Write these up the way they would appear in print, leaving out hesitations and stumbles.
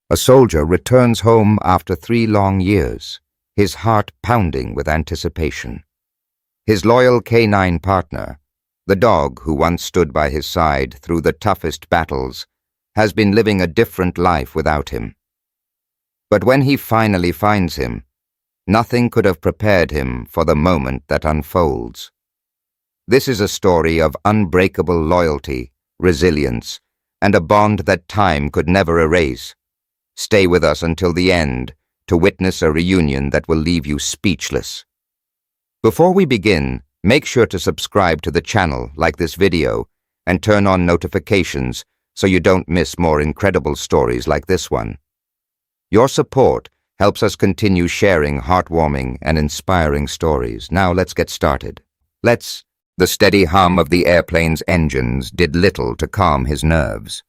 A soldier returns home after 3 long years, his heart pounding with anticipation. His loyal canine partner, the dog who once stood by his side through the toughest battles, has been living a different life without him. But when he finally finds him, nothing could have prepared him for the moment that unfolds. This is a story of unbreakable loyalty, resilience, and a bond that time could never erase. Stay with us until the end to witness a reunion that will leave you speechless. Before we begin, make sure to subscribe to the channel, like this video, and turn on notifications so you don't miss more incredible stories like this one. Your support helps us continue sharing heartwarming and inspiring stories. Now let's get started. The steady hum of the airplane's engines did little to calm his nerves.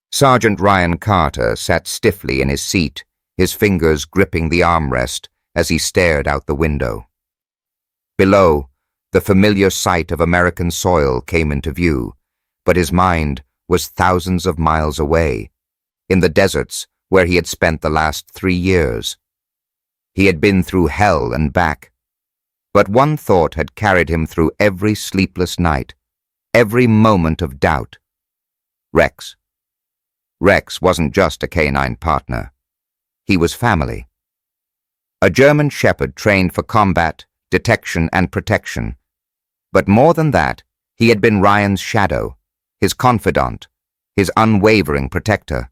Sergeant Ryan Carter sat stiffly in his seat, his fingers gripping the armrest as he stared out the window. Below, the familiar sight of American soil came into view, but his mind was thousands of miles away, in the deserts where he had spent the last 3 years. He had been through hell and back, but one thought had carried him through every sleepless night, every moment of doubt. Rex. Rex wasn't just a canine partner. He was family. A German shepherd trained for combat, detection, and protection. But more than that, he had been Ryan's shadow, his confidant, his unwavering protector.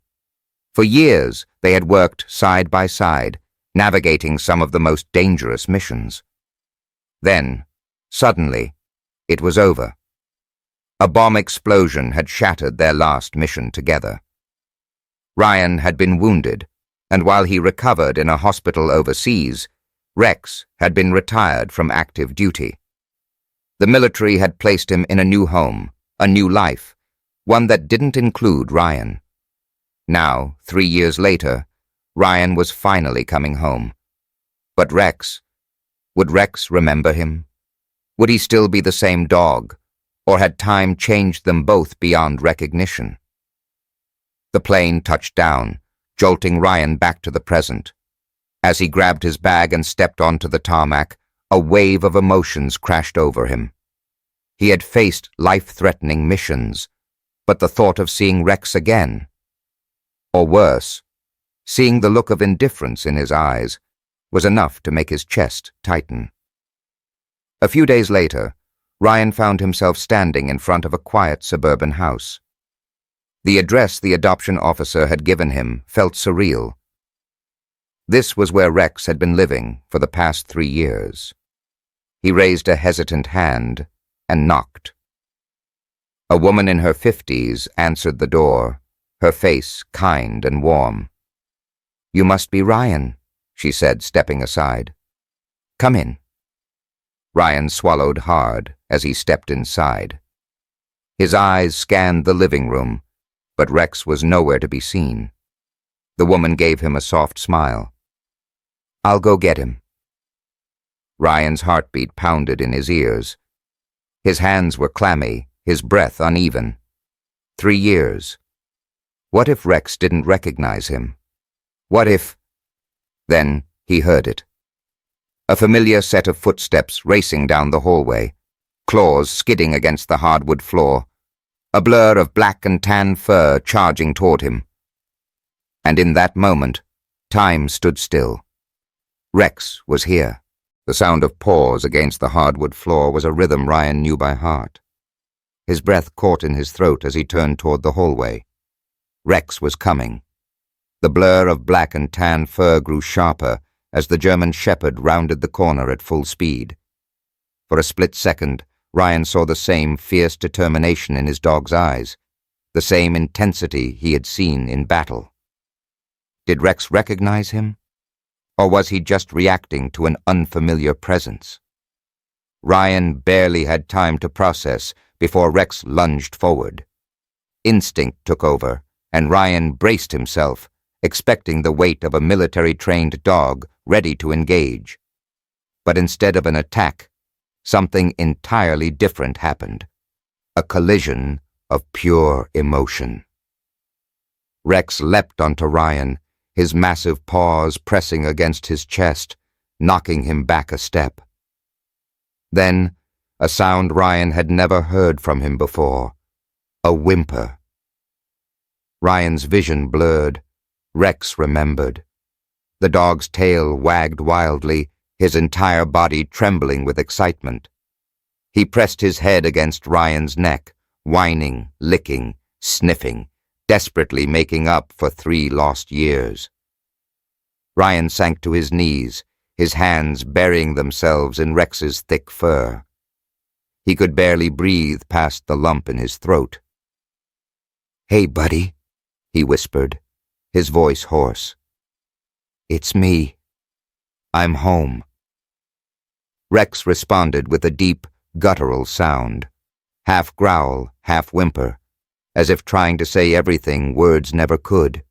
For years, they had worked side by side, navigating some of the most dangerous missions. Then, suddenly, it was over. A bomb explosion had shattered their last mission together. Ryan had been wounded, and while he recovered in a hospital overseas, Rex had been retired from active duty. The military had placed him in a new home, a new life, one that didn't include Ryan. Now, 3 years later, Ryan was finally coming home. But Rex, would Rex remember him? Would he still be the same dog, or had time changed them both beyond recognition? The plane touched down, jolting Ryan back to the present. As he grabbed his bag and stepped onto the tarmac, a wave of emotions crashed over him. He had faced life-threatening missions, but the thought of seeing Rex again, or worse, seeing the look of indifference in his eyes, was enough to make his chest tighten. A few days later, Ryan found himself standing in front of a quiet suburban house. The address the adoption officer had given him felt surreal. This was where Rex had been living for the past 3 years. He raised a hesitant hand and knocked. A woman in her 50s answered the door, her face kind and warm. "You must be Ryan," she said, stepping aside. "Come in." Ryan swallowed hard as he stepped inside. His eyes scanned the living room, but Rex was nowhere to be seen. The woman gave him a soft smile. "I'll go get him." Ryan's heartbeat pounded in his ears. His hands were clammy, his breath uneven. 3 years. What if Rex didn't recognize him? What if... Then he heard it. A familiar set of footsteps racing down the hallway, claws skidding against the hardwood floor, a blur of black and tan fur charging toward him. And in that moment, time stood still. Rex was here. The sound of paws against the hardwood floor was a rhythm Ryan knew by heart. His breath caught in his throat as he turned toward the hallway. Rex was coming. The blur of black and tan fur grew sharper as the German shepherd rounded the corner at full speed. For a split second, Ryan saw the same fierce determination in his dog's eyes, the same intensity he had seen in battle. Did Rex recognize him? Or was he just reacting to an unfamiliar presence? Ryan barely had time to process before Rex lunged forward. Instinct took over, and Ryan braced himself, expecting the weight of a military-trained dog ready to engage. But instead of an attack, something entirely different happened. A collision of pure emotion. Rex leapt onto Ryan, his massive paws pressing against his chest, knocking him back a step. Then, a sound Ryan had never heard from him before, a whimper. Ryan's vision blurred. Rex remembered. The dog's tail wagged wildly, his entire body trembling with excitement. He pressed his head against Ryan's neck, whining, licking, sniffing, desperately making up for 3 lost years. Ryan sank to his knees, his hands burying themselves in Rex's thick fur. He could barely breathe past the lump in his throat. "Hey, buddy," he whispered, his voice hoarse. "It's me. I'm home." Rex responded with a deep, guttural sound, half growl, half whimper, as if trying to say everything words never could.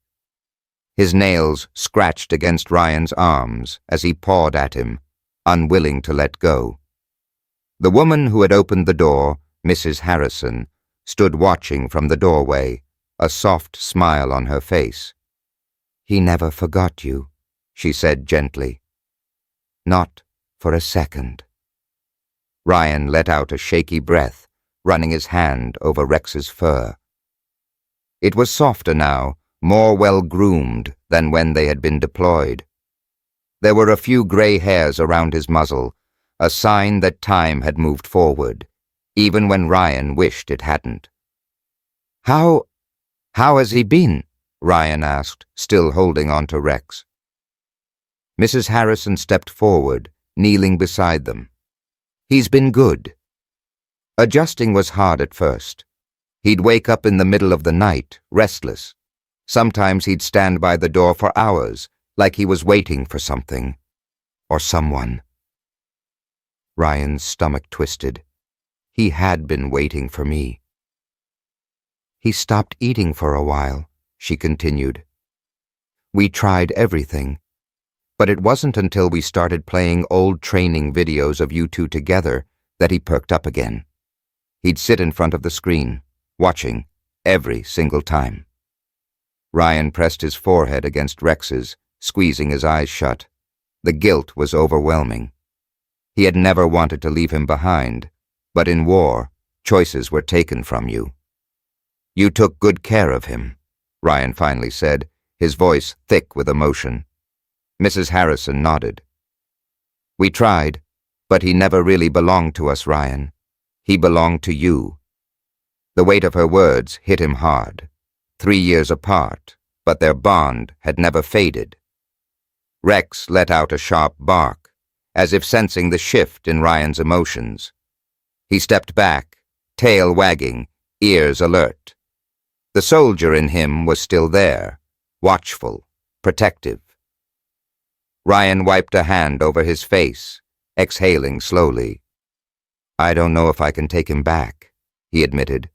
His nails scratched against Ryan's arms as he pawed at him, unwilling to let go. The woman who had opened the door, Mrs. Harrison, stood watching from the doorway, a soft smile on her face. "He never forgot you," she said gently. "Not for a second." Ryan let out a shaky breath, running his hand over Rex's fur. It was softer now, more well-groomed than when they had been deployed. There were a few gray hairs around his muzzle, a sign that time had moved forward, even when Ryan wished it hadn't. How has he been?" Ryan asked, still holding on to Rex. Mrs. Harrison stepped forward, kneeling beside them. "He's been good." Adjusting was hard at first. He'd wake up in the middle of the night, restless. Sometimes he'd stand by the door for hours, like he was waiting for something. Or someone. Ryan's stomach twisted. He had been waiting for me. "He stopped eating for a while," she continued. "We tried everything, but it wasn't until we started playing old training videos of you two together that he perked up again. He'd sit in front of the screen, watching, every single time." Ryan pressed his forehead against Rex's, squeezing his eyes shut. The guilt was overwhelming. He had never wanted to leave him behind, but in war, choices were taken from you. "You took good care of him," Ryan finally said, his voice thick with emotion. Mrs. Harrison nodded. "We tried, but he never really belonged to us, Ryan. He belonged to you." The weight of her words hit him hard. 3 years apart, but their bond had never faded. Rex let out a sharp bark, as if sensing the shift in Ryan's emotions. He stepped back, tail wagging, ears alert. The soldier in him was still there, watchful, protective. Ryan wiped a hand over his face, exhaling slowly. "I don't know if I can take him back," he admitted.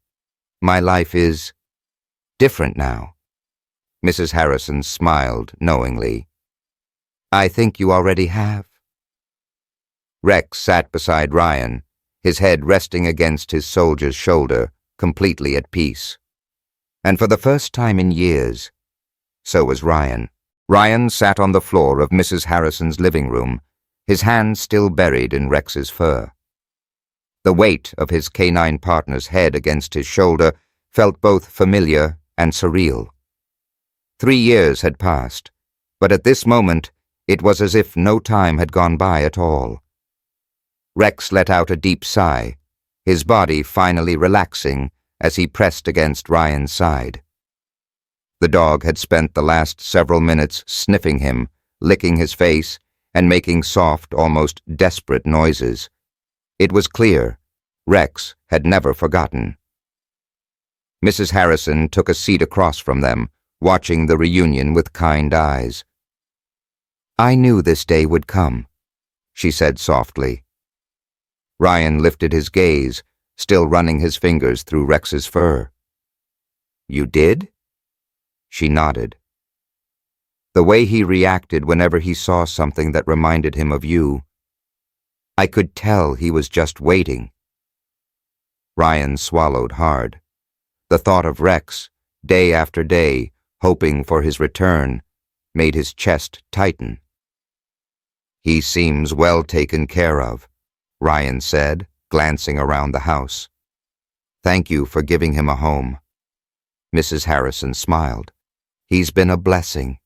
"My life is different now." Mrs. Harrison smiled knowingly. "I think you already have." Rex sat beside Ryan, his head resting against his soldier's shoulder, completely at peace. And for the first time in years, so was Ryan. Ryan sat on the floor of Mrs. Harrison's living room, his hands still buried in Rex's fur. The weight of his canine partner's head against his shoulder felt both familiar and surreal. 3 years had passed, but at this moment it was as if no time had gone by at all. Rex let out a deep sigh, his body finally relaxing as he pressed against Ryan's side. The dog had spent the last several minutes sniffing him, licking his face, and making soft, almost desperate noises. It was clear, Rex had never forgotten. Mrs. Harrison took a seat across from them, watching the reunion with kind eyes. "I knew this day would come," she said softly. Ryan lifted his gaze, still running his fingers through Rex's fur. "You did?" She nodded. The way he reacted whenever he saw something that reminded him of you, I could tell he was just waiting. Ryan swallowed hard. The thought of Rex, day after day, hoping for his return, made his chest tighten. "He seems well taken care of," Ryan said, glancing around the house. "Thank you for giving him a home." Mrs. Harrison smiled. "He's been a blessing.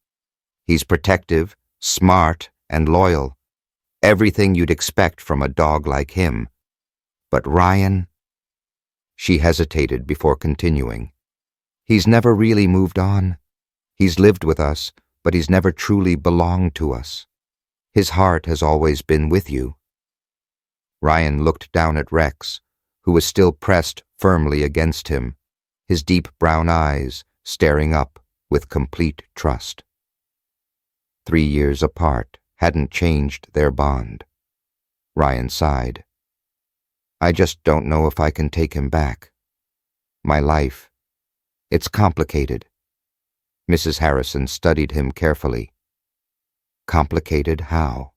He's protective, smart, and loyal. Everything you'd expect from a dog like him. But Ryan—" She hesitated before continuing. "He's never really moved on. He's lived with us, but he's never truly belonged to us. His heart has always been with you." Ryan looked down at Rex, who was still pressed firmly against him, his deep brown eyes staring up with complete trust. 3 years apart hadn't changed their bond. Ryan sighed. "I just don't know if I can take him back. My life, it's complicated." Mrs. Harrison studied him carefully. "Complicated how?"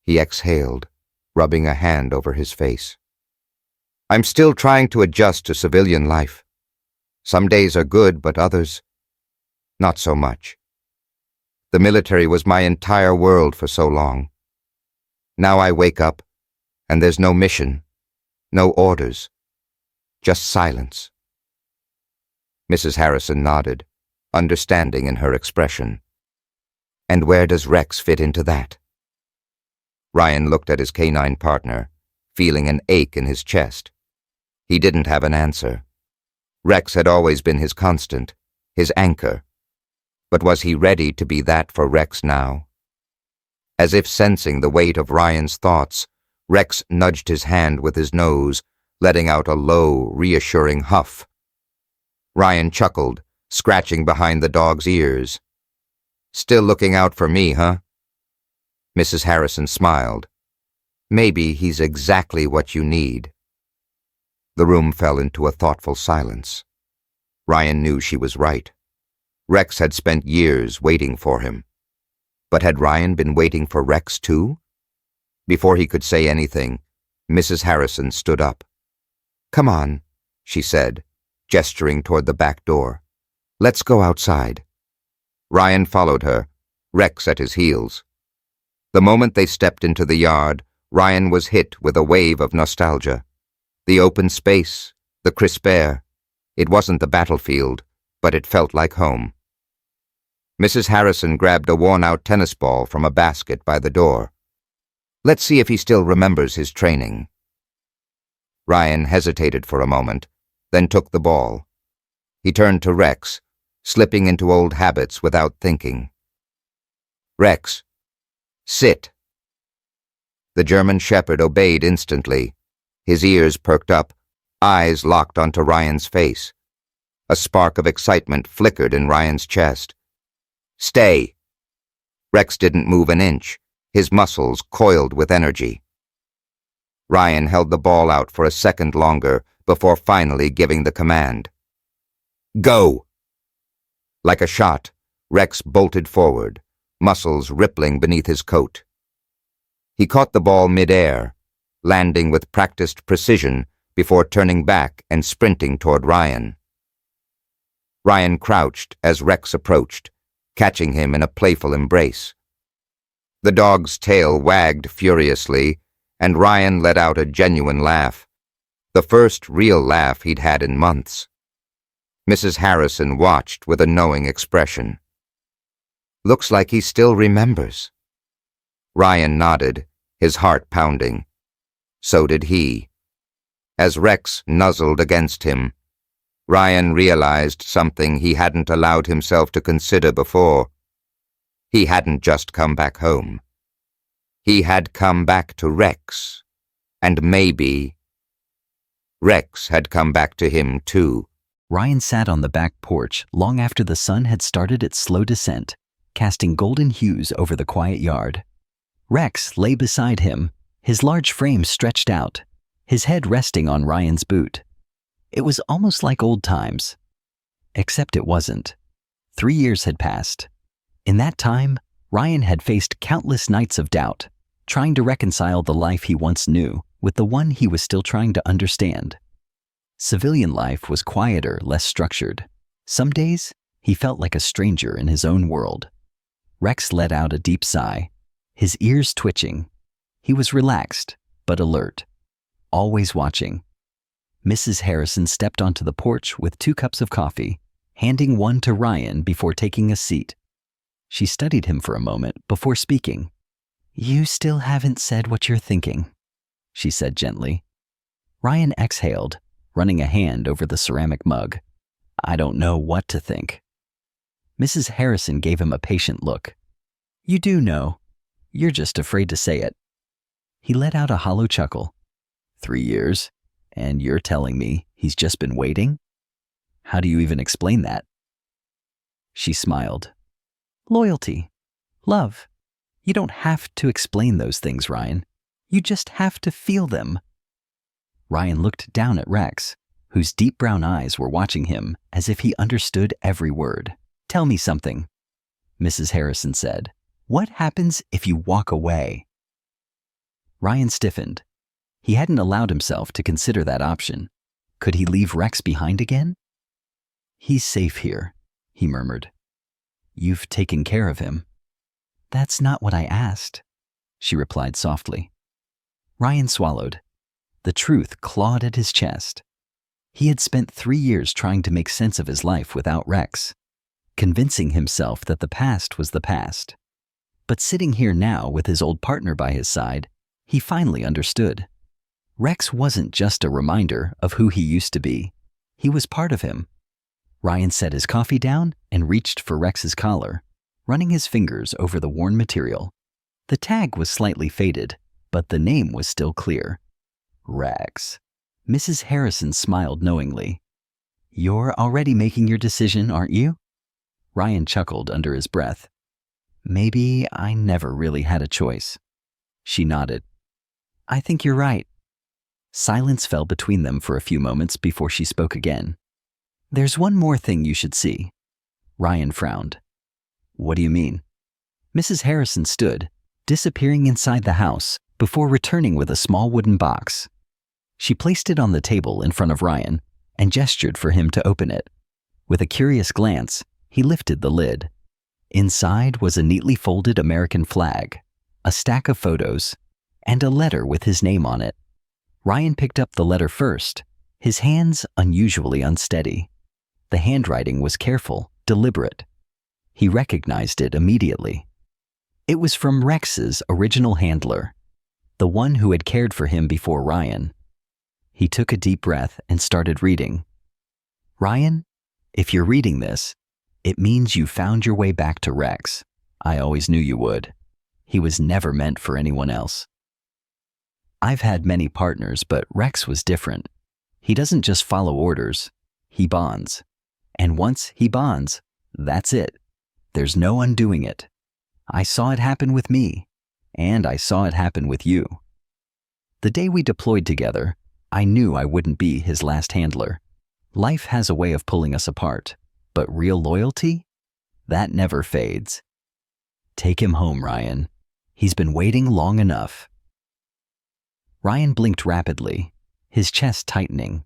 He exhaled, rubbing a hand over his face. "I'm still trying to adjust to civilian life. Some days are good, but others, not so much. The military was my entire world for so long. Now I wake up, and there's no mission, no orders, just silence." Mrs. Harrison nodded, understanding in her expression. "And where does Rex fit into that?" Ryan looked at his canine partner, feeling an ache in his chest. He didn't have an answer. Rex had always been his constant, his anchor. But was he ready to be that for Rex now? As if sensing the weight of Ryan's thoughts, Rex nudged his hand with his nose, letting out a low, reassuring huff. Ryan chuckled, scratching behind the dog's ears. "Still looking out for me, huh?" Mrs. Harrison smiled. "Maybe he's exactly what you need." The room fell into a thoughtful silence. Ryan knew she was right. Rex had spent years waiting for him. But had Ryan been waiting for Rex too? Before he could say anything, Mrs. Harrison stood up. "Come on," she said, gesturing toward the back door. "Let's go outside." Ryan followed her, Rex at his heels. The moment they stepped into the yard, Ryan was hit with a wave of nostalgia. The open space, the crisp air. It wasn't the battlefield, but it felt like home. Mrs. Harrison grabbed a worn-out tennis ball from a basket by the door. "Let's see if he still remembers his training." Ryan hesitated for a moment, then took the ball. He turned to Rex, slipping into old habits without thinking. "Rex, sit." The German shepherd obeyed instantly. His ears perked up, eyes locked onto Ryan's face. A spark of excitement flickered in Ryan's chest. "Stay." Rex didn't move an inch, his muscles coiled with energy. Ryan held the ball out for a second longer before finally giving the command. "Go!" Like a shot, Rex bolted forward, muscles rippling beneath his coat. He caught the ball mid-air, landing with practiced precision before turning back and sprinting toward Ryan. Ryan crouched as Rex approached, catching him in a playful embrace. The dog's tail wagged furiously, and Ryan let out a genuine laugh, the first real laugh he'd had in months. Mrs. Harrison watched with a knowing expression. "Looks like he still remembers." Ryan nodded, his heart pounding. So did he. As Rex nuzzled against him, Ryan realized something he hadn't allowed himself to consider before. He hadn't just come back home. He had come back to Rex, and maybe Rex had come back to him too. Ryan sat on the back porch long after the sun had started its slow descent, casting golden hues over the quiet yard. Rex lay beside him, his large frame stretched out, his head resting on Ryan's boot. It was almost like old times. Except it wasn't. 3 years had passed. In that time, Ryan had faced countless nights of doubt, trying to reconcile the life he once knew with the one he was still trying to understand. Civilian life was quieter, less structured. Some days, He felt like a stranger in his own world. Rex let out a deep sigh, his ears twitching. He was relaxed, but alert, always watching. Mrs. Harrison stepped onto the porch with 2 cups of coffee, handing one to Ryan before taking a seat. She studied him for a moment before speaking. "You still haven't said what you're thinking," she said gently. Ryan exhaled, running a hand over the ceramic mug. "I don't know what to think." Mrs. Harrison gave him a patient look. "You do know. You're just afraid to say it." He let out a hollow chuckle. 3 years, and you're telling me he's just been waiting? How do you even explain that? She smiled. Loyalty. Love. You don't have to explain those things, Ryan. You just have to feel them. Ryan looked down at Rex, whose deep brown eyes were watching him as if he understood every word. "Tell me something," Mrs. Harrison said. "What happens if you walk away?" Ryan stiffened. He hadn't allowed himself to consider that option. Could he leave Rex behind again? "He's safe here," he murmured. "You've taken care of him." "That's not what I asked," she replied softly. Ryan swallowed. The truth clawed at his chest. He had spent 3 years trying to make sense of his life without Rex, convincing himself that the past was the past. But sitting here now with his old partner by his side, he finally understood. Rex wasn't just a reminder of who he used to be. He was part of him. Ryan set his coffee down and reached for Rex's collar, running his fingers over the worn material. The tag was slightly faded, but the name was still clear. Rex. Mrs. Harrison smiled knowingly. "You're already making your decision, aren't you?" Ryan chuckled under his breath. "Maybe I never really had a choice." She nodded. "I think you're right." Silence fell between them for a few moments before she spoke again. "There's one more thing you should see." Ryan frowned. "What do you mean?" Mrs. Harrison stood, disappearing inside the house before returning with a small wooden box. She placed it on the table in front of Ryan and gestured for him to open it. With a curious glance, he lifted the lid. Inside was a neatly folded American flag, a stack of photos, and a letter with his name on it. Ryan picked up the letter first, his hands unusually unsteady. The handwriting was careful, deliberate. He recognized it immediately. It was from Rex's original handler, the one who had cared for him before Ryan. He took a deep breath and started reading. "Ryan, if you're reading this, it means you found your way back to Rex. I always knew you would. He was never meant for anyone else. I've had many partners, but Rex was different. He doesn't just follow orders, he bonds. And once he bonds, that's it. There's no undoing it. I saw it happen with me, and I saw it happen with you. The day we deployed together, I knew I wouldn't be his last handler. Life has a way of pulling us apart, but real loyalty? That never fades. Take him home, Ryan. He's been waiting long enough." Ryan blinked rapidly, his chest tightening.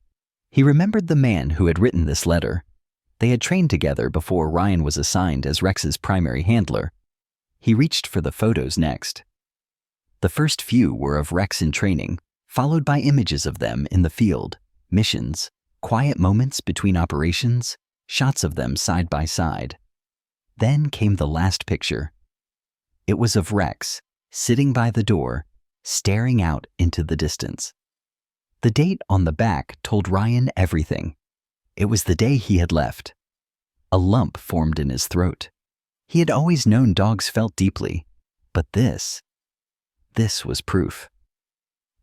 He remembered the man who had written this letter. They had trained together before Ryan was assigned as Rex's primary handler. He reached for the photos next. The first few were of Rex in training, followed by images of them in the field, missions, quiet moments between operations, shots of them side by side. Then came the last picture. It was of Rex, sitting by the door, staring out into the distance. The date on the back told Ryan everything. It was the day he had left. A lump formed in his throat. He had always known dogs felt deeply, but this was proof.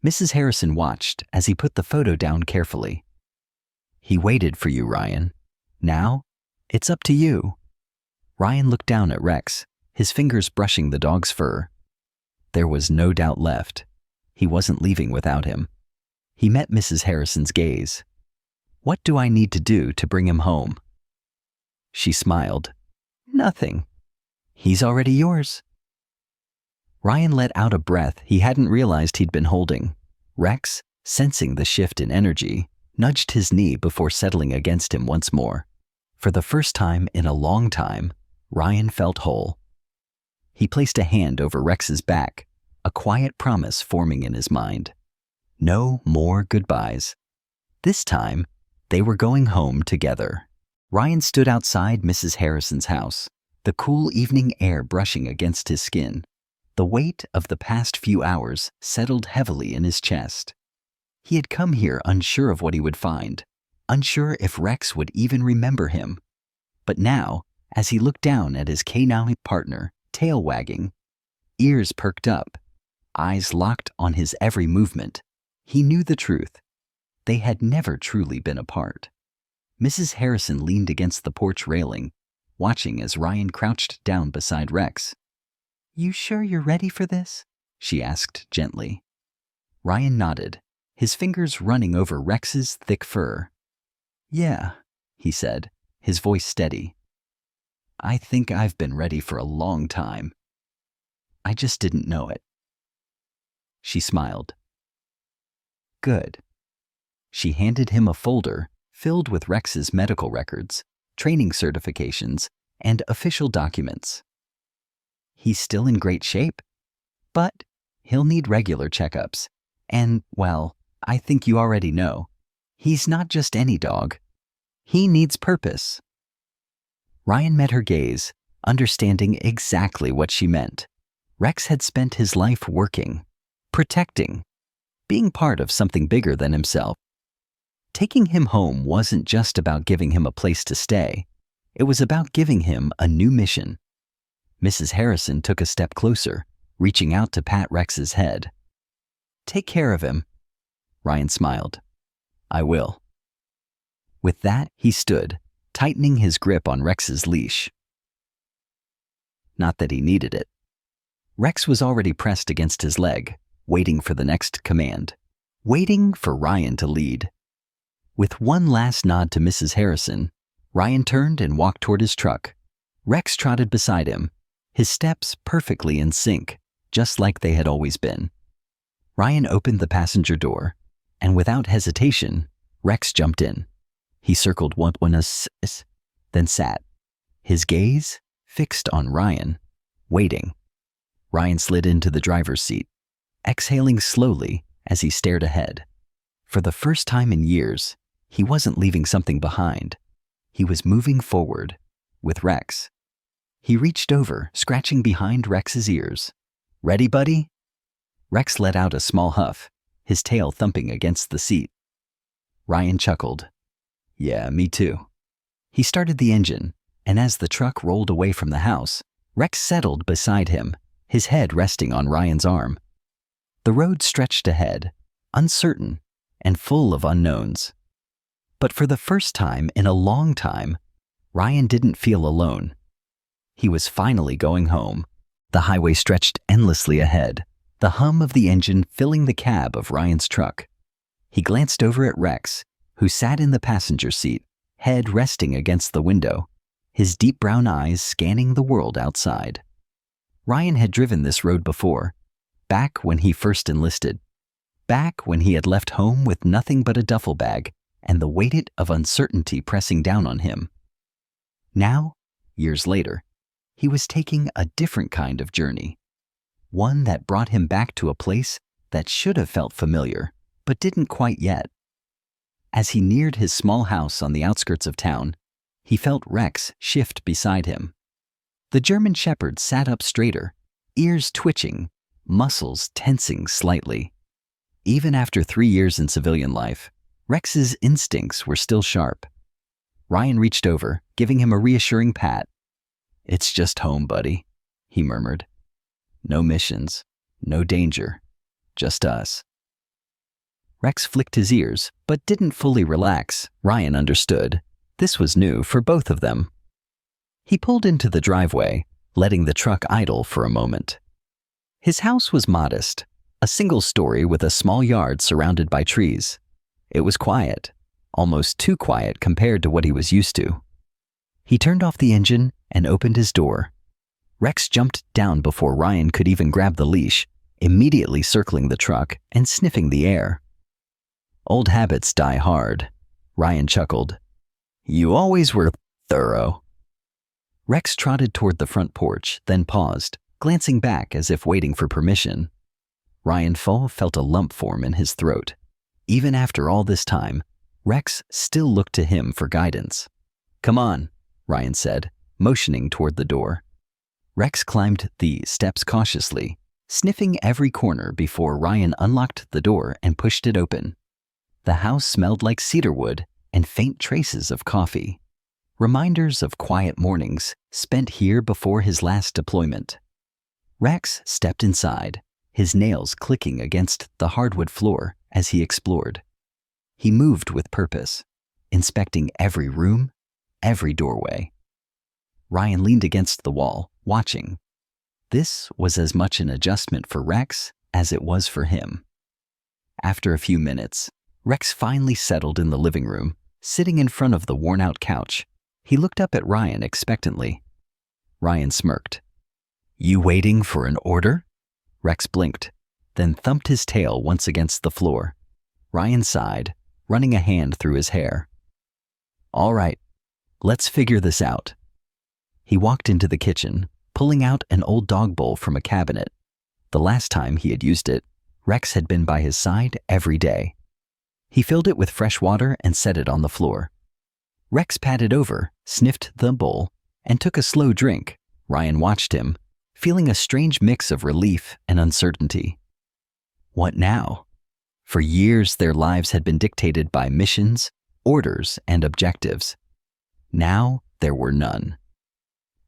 Mrs. Harrison watched as he put the photo down carefully. "He waited for you, Ryan. Now, it's up to you." Ryan looked down at Rex, his fingers brushing the dog's fur. There was no doubt left. He wasn't leaving without him. He met Mrs. Harrison's gaze. "What do I need to do to bring him home?" She smiled. "Nothing. He's already yours." Ryan let out a breath he hadn't realized he'd been holding. Rex, sensing the shift in energy, nudged his knee before settling against him once more. For the first time in a long time, Ryan felt whole. He placed a hand over Rex's back, a quiet promise forming in his mind. No more goodbyes. This time, they were going home together. Ryan stood outside Mrs. Harrison's house, the cool evening air brushing against his skin. The weight of the past few hours settled heavily in his chest. He had come here unsure of what he would find, unsure if Rex would even remember him. But now, as he looked down at his canine partner, tail wagging, ears perked up, eyes locked on his every movement, he knew the truth. They had never truly been apart. Mrs. Harrison leaned against the porch railing, watching as Ryan crouched down beside Rex. "You sure you're ready for this?" she asked gently. Ryan nodded, his fingers running over Rex's thick fur. "Yeah," he said, his voice steady. "I think I've been ready for a long time. I just didn't know it." She smiled. "Good." She handed him a folder filled with Rex's medical records, training certifications, and official documents. "He's still in great shape, but he'll need regular checkups. And, well, I think you already know, he's not just any dog. He needs purpose." Ryan met her gaze, understanding exactly what she meant. Rex had spent his life working, protecting, being part of something bigger than himself. Taking him home wasn't just about giving him a place to stay. It was about giving him a new mission. Mrs. Harrison took a step closer, reaching out to pat Rex's head. "Take care of him." Ryan smiled. "I will." With that, he stood, tightening his grip on Rex's leash. Not that he needed it. Rex was already pressed against his leg, waiting for the next command, waiting for Ryan to lead. With one last nod to Mrs. Harrison, Ryan turned and walked toward his truck. Rex trotted beside him, his steps perfectly in sync, just like they had always been. Ryan opened the passenger door, and without hesitation, Rex jumped in. He circled once, then sat, his gaze fixed on Ryan, waiting. Ryan slid into the driver's seat, exhaling slowly as he stared ahead. For the first time in years, he wasn't leaving something behind. He was moving forward, with Rex. He reached over, scratching behind Rex's ears. "Ready, buddy?" Rex let out a small huff, his tail thumping against the seat. Ryan chuckled. "Yeah, me too." He started the engine, and as the truck rolled away from the house, Rex settled beside him, his head resting on Ryan's arm. The road stretched ahead, uncertain and full of unknowns. But for the first time in a long time, Ryan didn't feel alone. He was finally going home. The highway stretched endlessly ahead, the hum of the engine filling the cab of Ryan's truck. He glanced over at Rex, who sat in the passenger seat, head resting against the window, his deep brown eyes scanning the world outside. Ryan had driven this road before, back when he first enlisted, back when he had left home with nothing but a duffel bag and the weight of uncertainty pressing down on him. Now, years later, he was taking a different kind of journey, one that brought him back to a place that should have felt familiar, but didn't quite yet. As he neared his small house on the outskirts of town, he felt Rex shift beside him. The German Shepherd sat up straighter, ears twitching, muscles tensing slightly. Even after 3 years in civilian life, Rex's instincts were still sharp. Ryan reached over, giving him a reassuring pat. "It's just home, buddy," he murmured. "No missions, no danger, just us." Rex flicked his ears, but didn't fully relax. Ryan understood. This was new for both of them. He pulled into the driveway, letting the truck idle for a moment. His house was modest, a single story with a small yard surrounded by trees. It was quiet, almost too quiet compared to what he was used to. He turned off the engine and opened his door. Rex jumped down before Ryan could even grab the leash, immediately circling the truck and sniffing the air. "Old habits die hard," Ryan chuckled. "You always were Thorough. Rex trotted toward the front porch, then paused, glancing back as if waiting for permission. Ryan felt a lump form in his throat. Even after all this time, Rex still looked to him for guidance. "Come on," Ryan said, motioning toward the door. Rex climbed the steps cautiously, sniffing every corner before Ryan unlocked the door and pushed it open. The house smelled like cedarwood and faint traces of coffee, reminders of quiet mornings spent here before his last deployment. Rex stepped inside, his nails clicking against the hardwood floor as he explored. He moved with purpose, inspecting every room, every doorway. Ryan leaned against the wall, watching. This was as much an adjustment for Rex as it was for him. After a few minutes, Rex finally settled in the living room, sitting in front of the worn-out couch. He looked up at Ryan expectantly. Ryan smirked. "You waiting for an order?" Rex blinked, then thumped his tail once against the floor. Ryan sighed, running a hand through his hair. "All right, let's figure this out." He walked into the kitchen, pulling out an old dog bowl from a cabinet. The last time he had used it, Rex had been by his side every day. He filled it with fresh water and set it on the floor. Rex patted over, sniffed the bowl, and took a slow drink. Ryan watched him, feeling a strange mix of relief and uncertainty. What now? For years, their lives had been dictated by missions, orders, and objectives. Now, there were none.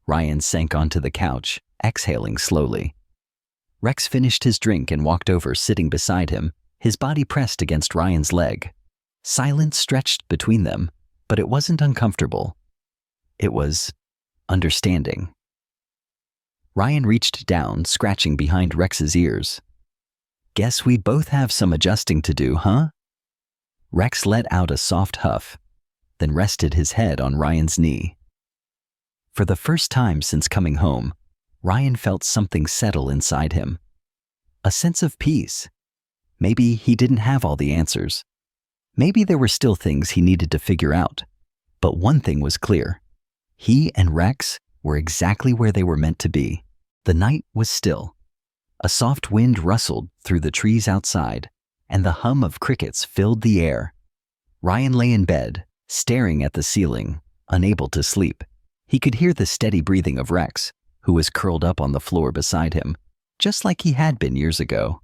Ryan sank onto the couch, exhaling slowly. Rex finished his drink and walked over, sitting beside him, his body pressed against Ryan's leg. Silence stretched between them, but it wasn't uncomfortable. It was understanding. Ryan reached down, scratching behind Rex's ears. "Guess we both have some adjusting to do, huh?" Rex let out a soft huff, then rested his head on Ryan's knee. For the first time since coming home, Ryan felt something settle inside him. A sense of peace. Maybe he didn't have all the answers. Maybe there were still things he needed to figure out. But one thing was clear. He and Rex were exactly where they were meant to be. The night was still. A soft wind rustled through the trees outside, and the hum of crickets filled the air. Ryan lay in bed, staring at the ceiling, unable to sleep. He could hear the steady breathing of Rex, who was curled up on the floor beside him, just like he had been years ago.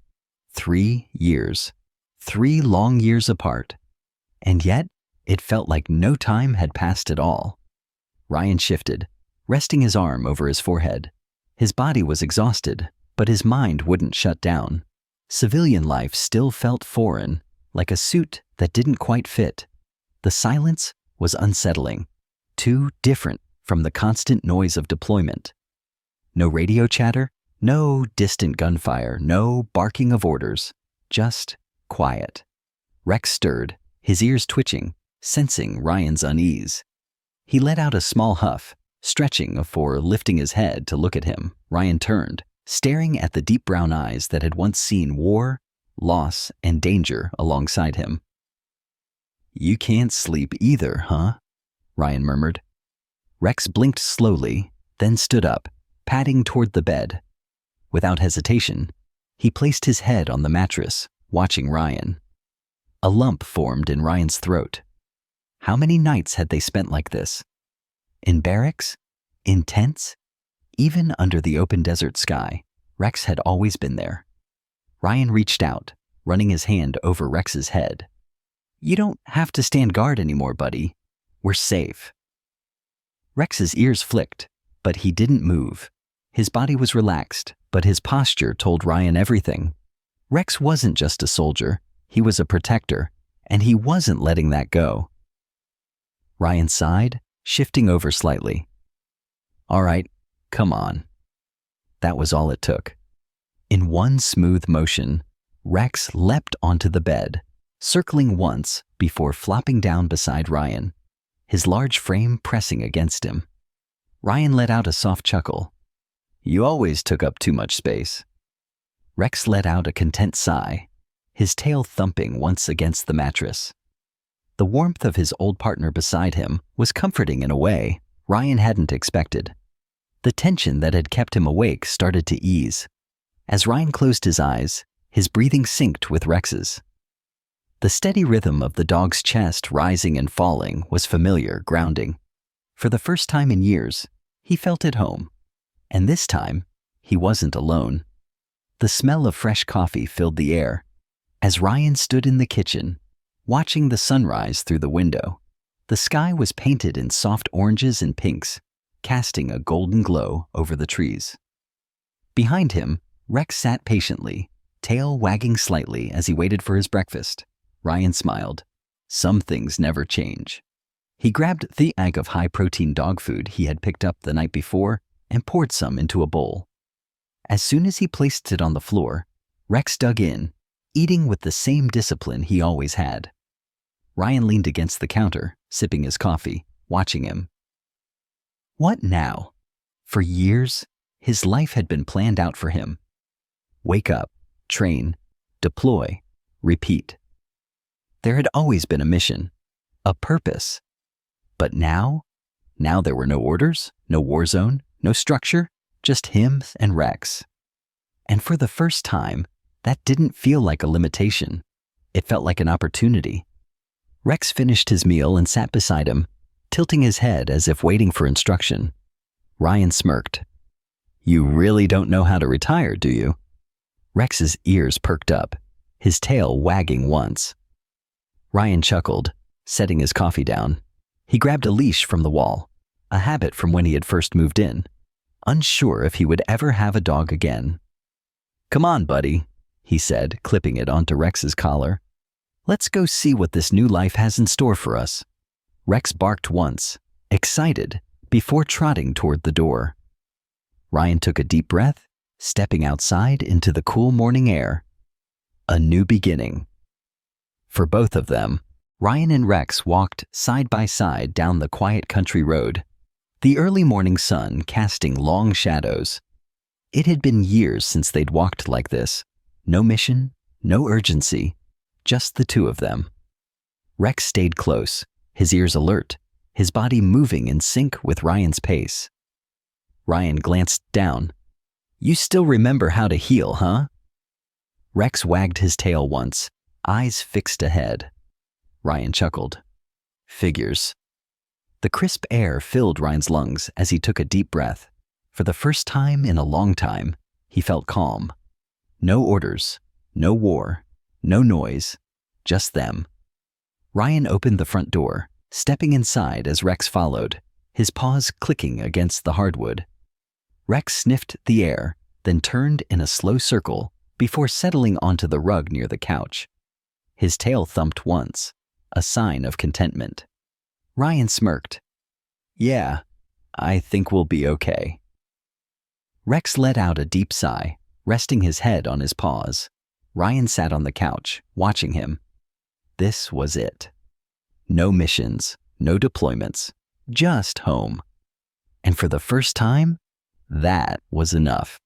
3 years. 3 long years apart. And yet, it felt like no time had passed at all. Ryan shifted, resting his arm over his forehead. His body was exhausted, but his mind wouldn't shut down. Civilian life still felt foreign, like a suit that didn't quite fit. The silence was unsettling, too different from the constant noise of deployment. No radio chatter, no distant gunfire, no barking of orders, just quiet. Rex stirred, his ears twitching, sensing Ryan's unease. He let out a small huff, stretching before lifting his head to look at him. Ryan turned, staring at the deep brown eyes that had once seen war, loss, and danger alongside him. "You can't sleep either, huh?" Ryan murmured. Rex blinked slowly, then stood up, padding toward the bed. Without hesitation, he placed his head on the mattress, watching Ryan. A lump formed in Ryan's throat. How many nights had they spent like this? In barracks? In tents? Even under the open desert sky, Rex had always been there. Ryan reached out, running his hand over Rex's head. "You don't have to stand guard anymore, buddy. We're safe." Rex's ears flicked, but he didn't move. His body was relaxed, but his posture told Ryan everything. Rex wasn't just a soldier, he was a protector, and he wasn't letting that go. Ryan sighed, shifting over slightly. "All right, come on." That was all it took. In one smooth motion, Rex leapt onto the bed, circling once before flopping down beside Ryan, his large frame pressing against him. Ryan let out a soft chuckle. "You always took up too much space." Rex let out a content sigh, his tail thumping once against the mattress. The warmth of his old partner beside him was comforting in a way, Ryan hadn't expected. The tension that had kept him awake started to ease. As Ryan closed his eyes, his breathing synced with Rex's. The steady rhythm of the dog's chest rising and falling was familiar, grounding. For the first time in years, he felt at home. And this time, he wasn't alone. The smell of fresh coffee filled the air. As Ryan stood in the kitchen, watching the sunrise through the window, the sky was painted in soft oranges and pinks, casting a golden glow over the trees. Behind him, Rex sat patiently, tail wagging slightly as he waited for his breakfast. Ryan smiled. Some things never change. He grabbed the bag of high-protein dog food he had picked up the night before and poured some into a bowl. As soon as he placed it on the floor, Rex dug in, eating with the same discipline he always had. Ryan leaned against the counter, sipping his coffee, watching him. What now? For years, his life had been planned out for him. Wake up, train, deploy, repeat. There had always been a mission, a purpose. But now there were no orders, no war zone, no structure, just him and Rex. And for the first time, that didn't feel like a limitation. It felt like an opportunity. Rex finished his meal and sat beside him, tilting his head as if waiting for instruction. Ryan smirked. You really don't know how to retire, do you? Rex's ears perked up, his tail wagging once. Ryan chuckled, setting his coffee down. He grabbed a leash from the wall, a habit from when he had first moved in, unsure if he would ever have a dog again. Come on, buddy, he said, clipping it onto Rex's collar. Let's go see what this new life has in store for us. Rex barked once, excited, before trotting toward the door. Ryan took a deep breath, stepping outside into the cool morning air. A new beginning. For both of them, Ryan and Rex walked side by side down the quiet country road, the early morning sun casting long shadows. It had been years since they'd walked like this. No mission, no urgency, just the two of them. Rex stayed close, his ears alert, his body moving in sync with Ryan's pace. Ryan glanced down. You still remember how to heel, huh? Rex wagged his tail once, eyes fixed ahead. Ryan chuckled. Figures. The crisp air filled Ryan's lungs as he took a deep breath. For the first time in a long time, he felt calm. No orders, no war, no noise, just them. Ryan opened the front door, stepping inside as Rex followed, his paws clicking against the hardwood. Rex sniffed the air, then turned in a slow circle before settling onto the rug near the couch. His tail thumped once, a sign of contentment. Ryan smirked. Yeah, I think we'll be okay. Rex let out a deep sigh, resting his head on his paws. Ryan sat on the couch, watching him. This was it. No missions, no deployments, just home. And for the first time, that was enough.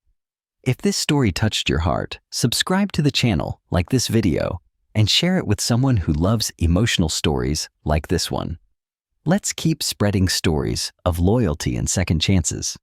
If this story touched your heart, subscribe to the channel, like this video, and share it with someone who loves emotional stories like this one. Let's keep spreading stories of loyalty and second chances.